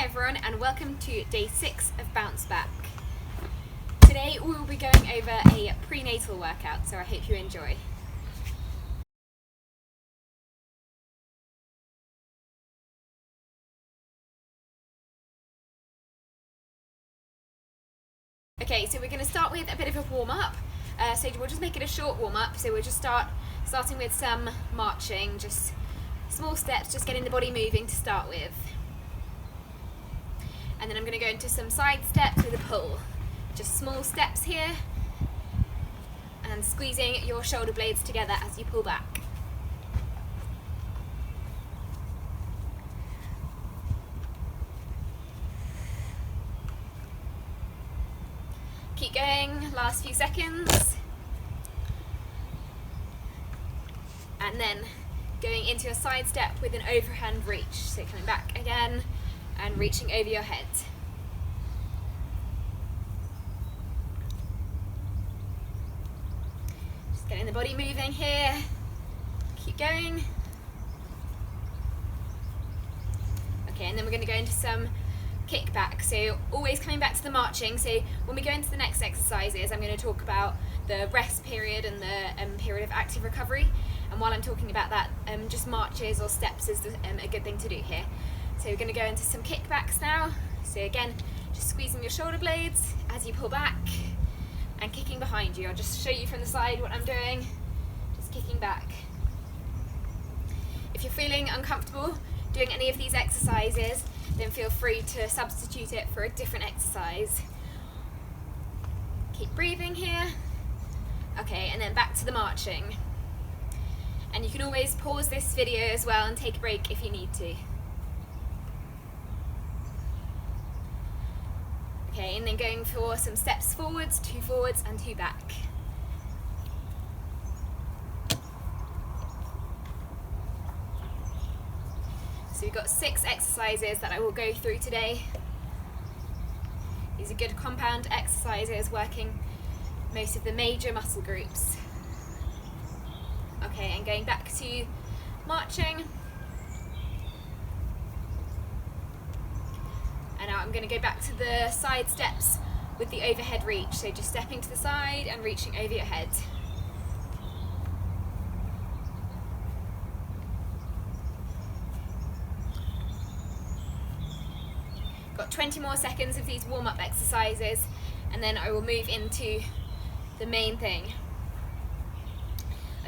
Hi everyone and welcome to day 6 of Bounce Back. Today we will be going over a prenatal workout, so I hope you enjoy. Okay, so we're going to start with a bit of a warm-up. So we'll just make it a short warm-up, so we'll just starting with some marching, just small steps, just getting the body moving to start with. And then I'm going to go into some side steps with a pull. Just small steps here, and squeezing your shoulder blades together as you pull back. Keep going, last few seconds. And then going into a side step with an overhand reach. So coming back again and reaching over your head. Just getting the body moving here. Keep going. Okay, and then we're going to go into some kickback. So always coming back to the marching. So when we go into the next exercises, I'm going to talk about the rest period and the period of active recovery. And while I'm talking about that, just marches or steps is a good thing to do here. So we're going to go into some kickbacks now. So again, just squeezing your shoulder blades as you pull back and kicking behind you. I'll just show you from the side what I'm doing. Just kicking back. If you're feeling uncomfortable doing any of these exercises, then feel free to substitute it for a different exercise. Keep breathing here. Okay, and then back to the marching. And you can always pause this video as well and take a break if you need to. Okay, and then going for some steps forwards, 2 forwards and 2 back. So we've got 6 exercises that I will go through today. These are good compound exercises working most of the major muscle groups. Okay, and going back to marching. And now I'm going to go back to the side steps with the overhead reach. So just stepping to the side and reaching over your head. Got 20 more seconds of these warm-up exercises, and then I will move into the main thing.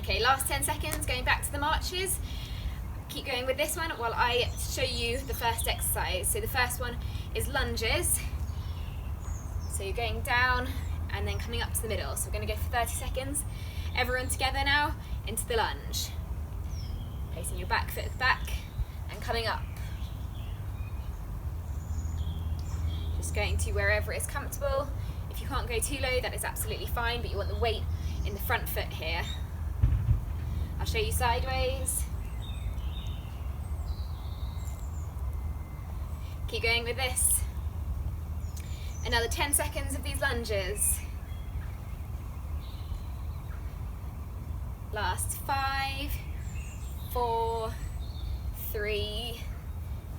Okay, last 10 seconds, going back to the marches. Keep going with this one while I show you the first exercise. So the first one is lunges. So you're going down and then coming up to the middle. So we're going to go for 30 seconds. Everyone together now into the lunge. Placing your back foot back and coming up. Just going to wherever is comfortable. If you can't go too low, that is absolutely fine, but you want the weight in the front foot here. I'll show you sideways. Keep going with this. Another 10 seconds of these lunges. Last 5, 4, 3,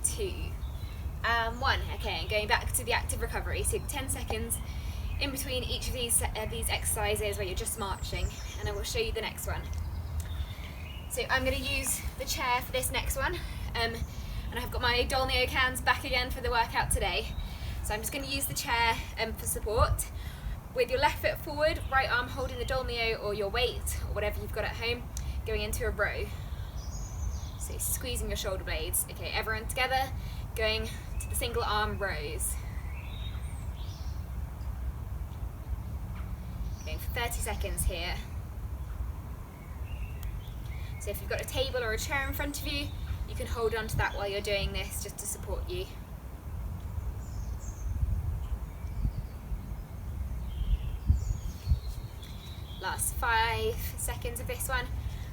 2, and 1. Okay, and going back to the active recovery. So 10 seconds in between each of these exercises where you're just marching, and I will show you the next one. So I'm going to use the chair for this next one. And I've got my Dolmio cans back again for the workout today. So I'm just going to use the chair for support. With your left foot forward, right arm holding the Dolmio or your weight or whatever you've got at home, going into a row. So squeezing your shoulder blades. Okay, everyone together, going to the single arm rows. Going for 30 seconds here. So if you've got a table or a chair in front of you, you can hold on to that while you're doing this just to support you. Last 5 seconds of this one,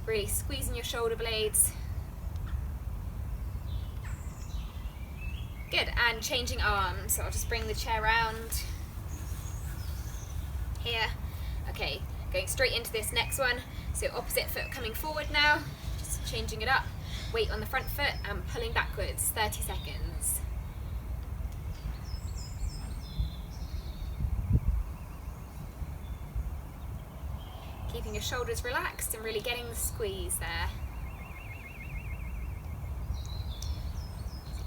really squeezing your shoulder blades. Good, and changing arms. So I'll just bring the chair around here. Okay, going straight into this next one. So opposite foot coming forward now, just changing it up. Weight on the front foot and pulling backwards, 30 seconds. keeping your shoulders relaxed and really getting the squeeze there.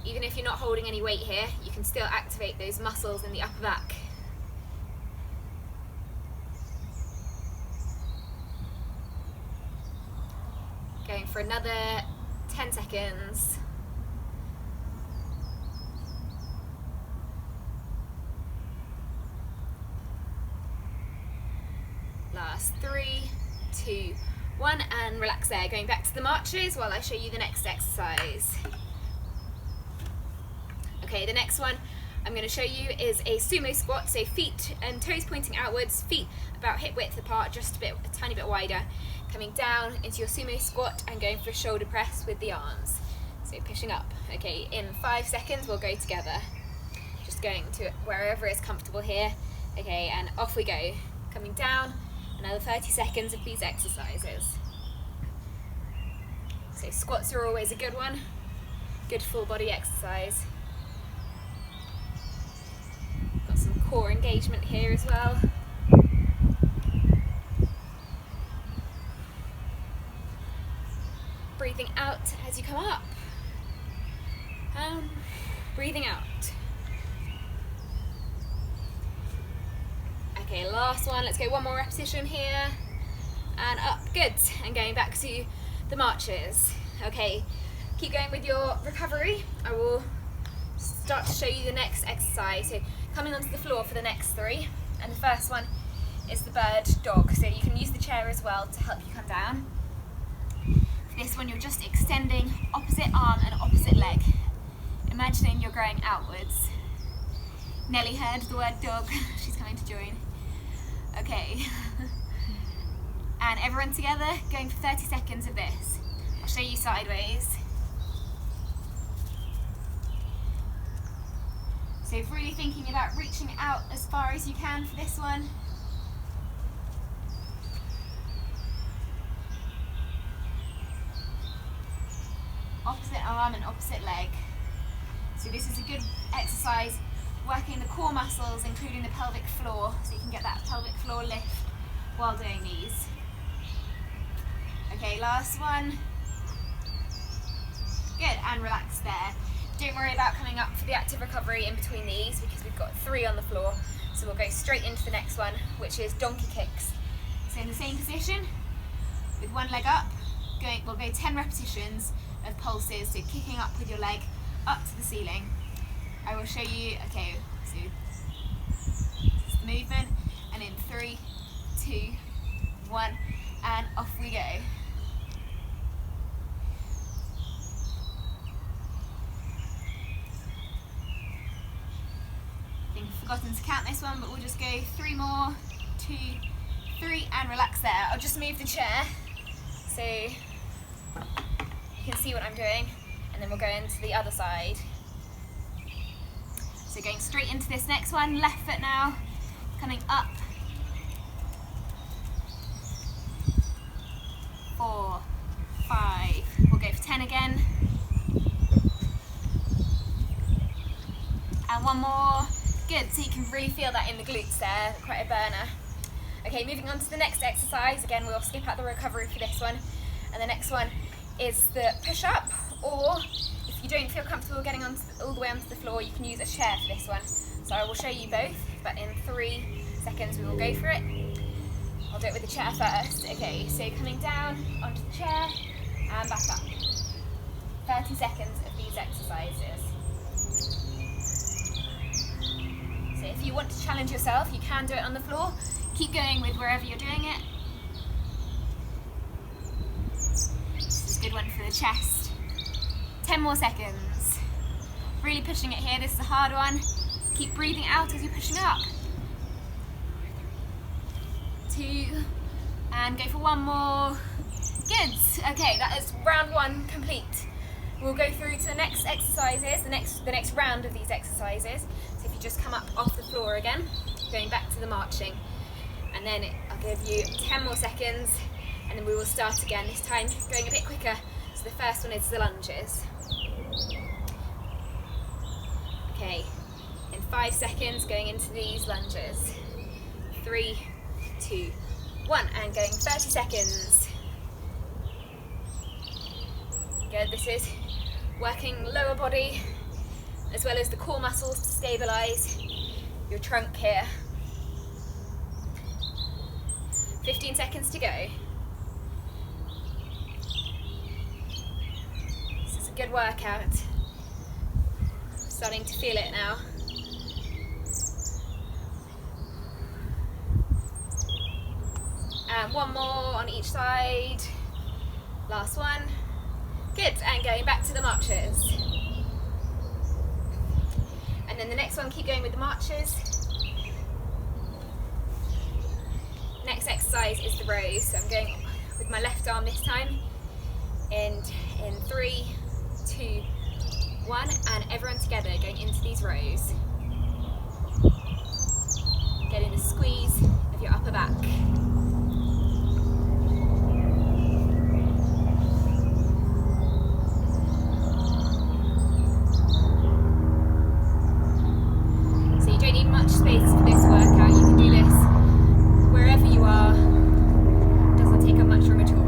Even if you're not holding any weight here, you can still activate those muscles in the upper back. Going for another 10 seconds. Last 3, 2, 1, and relax there. Going back to the marches while I show you the next exercise. Okay, the next one I'm going to show you is a sumo squat, so feet and toes pointing outwards, feet about hip width apart, just a tiny bit wider. Coming down into your sumo squat and going for a shoulder press with the arms. So pushing up. Okay, in 5 seconds we'll go together. Just going to wherever is comfortable here. Okay, and off we go. Coming down, another 30 seconds of these exercises. So squats are always a good one. Good full body exercise. Got some core engagement here as well. Breathing out as you come up. Breathing out. Okay, last one. Let's go one more repetition here. And up. Good. And going back to the marches. Okay, keep going with your recovery. I will start to show you the next exercise. So coming onto the floor for the next 3. And the first one is the bird dog. So you can use the chair as well to help you come down. For this one, you're just extending opposite arm and opposite leg. Imagining you're growing outwards. Nelly heard the word dog. She's coming to join. Okay. And everyone together, going for 30 seconds of this. I'll show you sideways. So really thinking about reaching out as far as you can for this one. Opposite arm and opposite leg. So this is a good exercise working the core muscles, including the pelvic floor, so you can get that pelvic floor lift while doing these. Okay, last one. Good, and relax there. Don't worry about coming up for the active recovery in between these because we've got 3 on the floor. So we'll go straight into the next one, which is donkey kicks. So in the same position, with one leg up, we'll go 10 repetitions of pulses, so kicking up with your leg up to the ceiling. I will show you, okay, so this is the movement, and in 3, 2, 1, and off we go. I think I've forgotten to count this one, but we'll just go 3 more, 2, 3, and relax there. I'll just move the chair so you can see what I'm doing, and then we'll go into the other side. So going straight into this next one, left foot now, coming up. 4, 5, we'll go for 10 again. And one more, good, so you can really feel that in the glutes there, quite a burner. Okay, moving on to the next exercise, again we'll skip out the recovery for this one, and the next one is the push-up, or if you don't feel comfortable getting all the way onto the floor, you can use a chair for this one. So I will show you both, but in 3 seconds we will go for it. I'll do it with the chair first. Okay, so coming down onto the chair and back up. 30 seconds of these exercises. So if you want to challenge yourself, you can do it on the floor. Keep going with wherever you're doing it. This is a good one for the chest. 10 more seconds. Really pushing it here, this is a hard one. Keep breathing out as you're pushing up. 2, and go for one more. Good, okay, that is round 1 complete. We'll go through to the next exercises, the next round of these exercises. So if you just come up off the floor again, going back to the marching. And then I'll give you 10 more seconds, and then we will start again, this time going a bit quicker. So the first one is the lunges. Okay, in 5 seconds going into these lunges. 3, 2, 1, and going 30 seconds. Good, this is working lower body as well as the core muscles to stabilize your trunk here. 15 seconds to go. This is a good workout. Starting to feel it now. And one more on each side. Last one. Good, and going back to the marches. And then the next one, keep going with the marches. Next exercise is the rows. So I'm going with my left arm this time. And in 3, 2, 1, and everyone together going into these rows. Getting the squeeze of your upper back. So you don't need much space for this workout. You can do this wherever you are. It doesn't take up much room at all.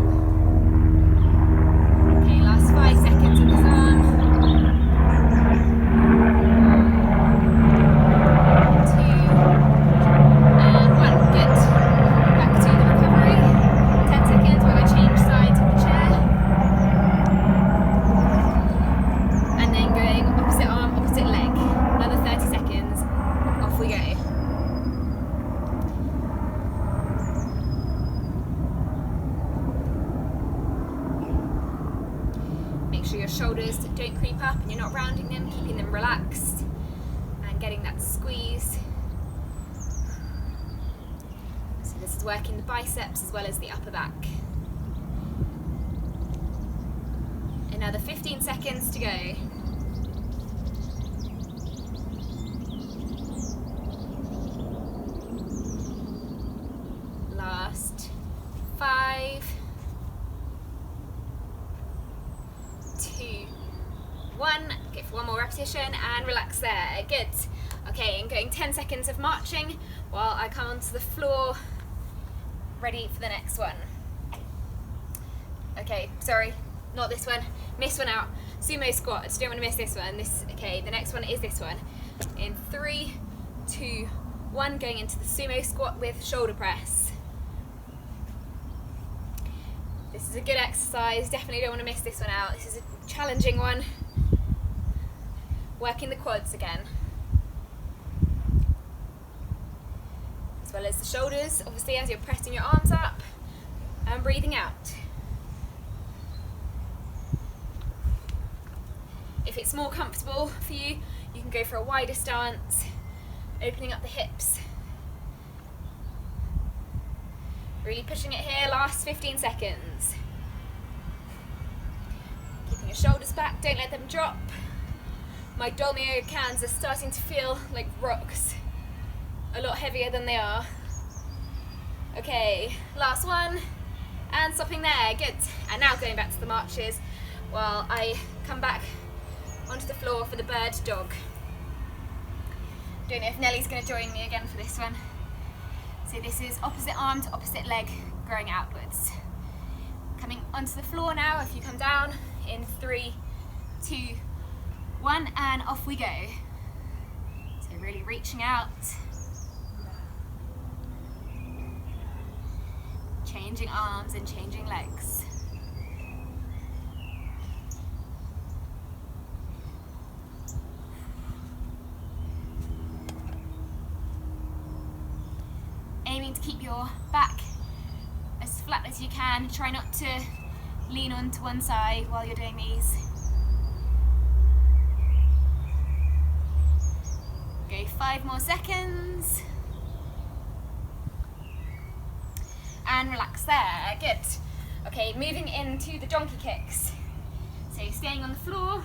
Okay, last 5 seconds of this arm. 2 and 1. Good. Back to the recovery. 10 seconds while I change sides of the chair. And then going opposite arm, opposite leg. Another 30 seconds. Off we go. Make sure your shoulders don't creep up and you're not rounding them, keeping them relaxed and getting that squeeze. So this is working the biceps as well as the upper back. Another 15 seconds to go. Last 5, 2, 1. Okay, for one more repetition and relax there. Good. Okay, and going 10 seconds of marching while I come onto the floor, ready for the next one. Okay, sorry, not this one. Missed one out. Sumo squats. Don't want to miss this one. Okay, the next one is this one. In 3, 2, 1, going into the sumo squat with shoulder press. This is a good exercise. Definitely don't want to miss this one out. This is a challenging one. Working the quads again. As well as the shoulders, obviously, as you're pressing your arms up and breathing out. If it's more comfortable for you, you can go for a wider stance, opening up the hips. Really pushing it here, last 15 seconds. Keeping your shoulders back, don't let them drop. My dolmio cans are starting to feel like rocks. A lot heavier than they are. Okay, last one. And stopping there, good. And now going back to the marches while I come back onto the floor for the bird dog. Don't know if Nellie's going to join me again for this one. So this is opposite arm to opposite leg, growing outwards. Coming onto the floor now, if you come down, in 3, 2, 1, and off we go. So really reaching out. Changing arms and changing legs. Aiming to keep your back as flat as you can. Try not to lean onto one side while you're doing these. Go 5 more seconds. And relax there, good. Okay, moving into the donkey kicks. So staying on the floor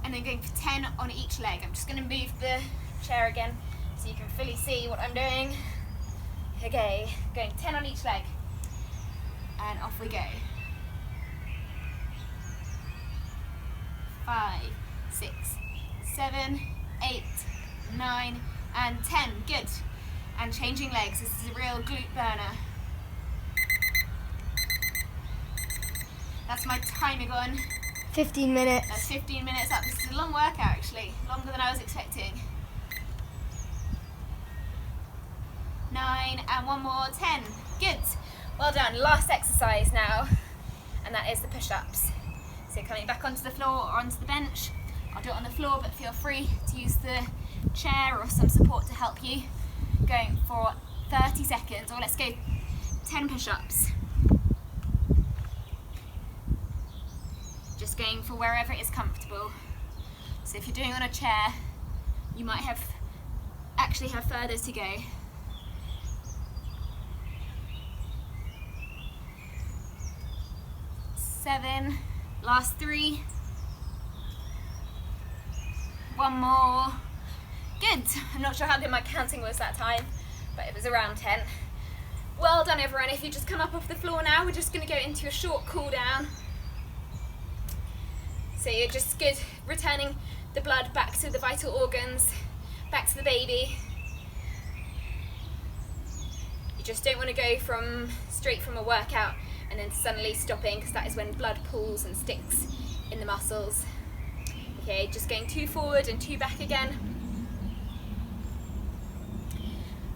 and then going for 10 on each leg. I'm just going to move the chair again so you can fully see what I'm doing. Okay, going 10 on each leg. And off we go. 5, 6, 7, 8, 9, and 10. Good. And changing legs. This is a real glute burner. That's my timer gone. 15 minutes. That's 15 minutes up. This is a long workout actually, longer than I was expecting. 9 and one more, 10. Good. Well done. Last exercise now, and that is the push-ups. So coming back onto the floor or onto the bench. I'll do it on the floor, but feel free to use the chair or some support to help you. Going for 30 seconds, or let's go 10 push-ups. Just going for wherever it is comfortable. So if you're doing it on a chair, you might actually have further to go. 7, last 3. One more. Good. I'm not sure how good my counting was that time, but it was around 10. Well done everyone. If you just come up off the floor now, we're just going to go into a short cool down. So you're just good, returning the blood back to the vital organs, back to the baby. You just don't want to go straight from a workout and then suddenly stopping, because that is when blood pools and sticks in the muscles. Okay, just going 2 forward and 2 back again.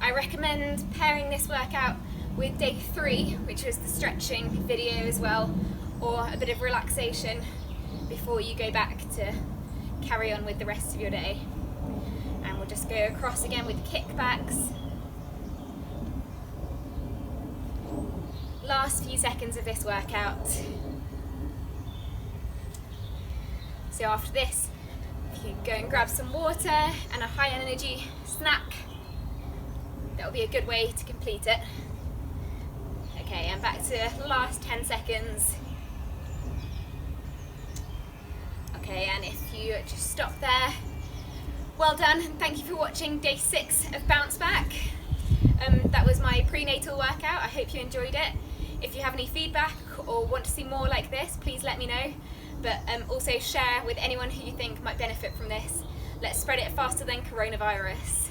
I recommend pairing this workout with day 3, which was the stretching video as well, or a bit of relaxation before you go back to carry on with the rest of your day. And we'll just go across again with kickbacks. Last few seconds of this workout. So after this, if you go and grab some water and a high energy snack, that'll be a good way to complete it. Okay, and back to the last 10 seconds. Okay, and if you just stop there, well done. Thank you for watching day 6 of Bounce Back. That was my prenatal workout. I hope you enjoyed it. If you have any feedback or want to see more like this, please let me know. But also share with anyone who you think might benefit from this. Let's spread it faster than coronavirus.